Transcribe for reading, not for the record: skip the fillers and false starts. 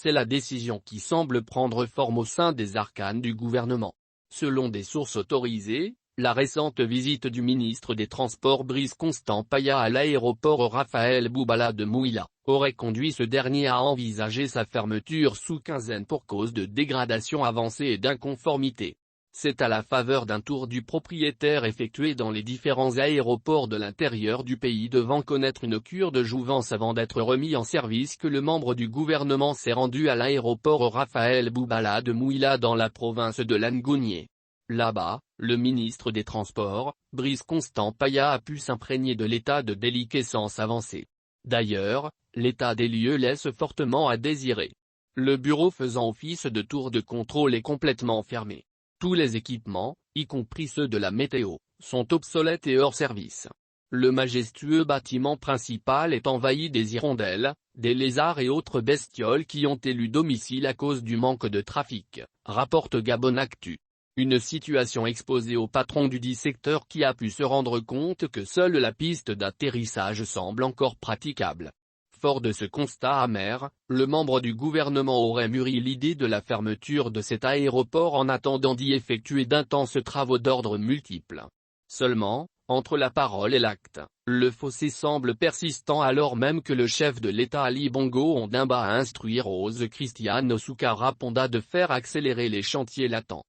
C'est la décision qui semble prendre forme au sein des arcanes du gouvernement. Selon des sources autorisées, la récente visite du ministre des Transports Brice Constant Paya à l'aéroport Raphaël Boubala de Mouila aurait conduit ce dernier à envisager sa fermeture sous quinzaine pour cause de dégradation avancée et d'inconformité. C'est à la faveur d'un tour du propriétaire effectué dans les différents aéroports de l'intérieur du pays devant connaître une cure de jouvence avant d'être remis en service que le membre du gouvernement s'est rendu à l'aéroport Raphaël Boubala de Mouila dans la province de Langounié. Là-bas, le ministre des Transports, Brice Constant Paya a pu s'imprégner de l'état de déliquescence avancée. D'ailleurs, l'état des lieux laisse fortement à désirer. Le bureau faisant office de tour de contrôle est complètement fermé. Tous les équipements, y compris ceux de la météo, sont obsolètes et hors service. Le majestueux bâtiment principal est envahi des hirondelles, des lézards et autres bestioles qui ont élu domicile à cause du manque de trafic, rapporte Gabon Actu. Une situation exposée au patron du dit secteur qui a pu se rendre compte que seule la piste d'atterrissage semble encore praticable. Fort de ce constat amer, le membre du gouvernement aurait mûri l'idée de la fermeture de cet aéroport en attendant d'y effectuer d'intenses travaux d'ordre multiples. Seulement, entre la parole et l'acte, le fossé semble persistant alors même que le chef de l'État Ali Bongo Ondimba a instruit Rose Christiane Osuka Raponda de faire accélérer les chantiers latents.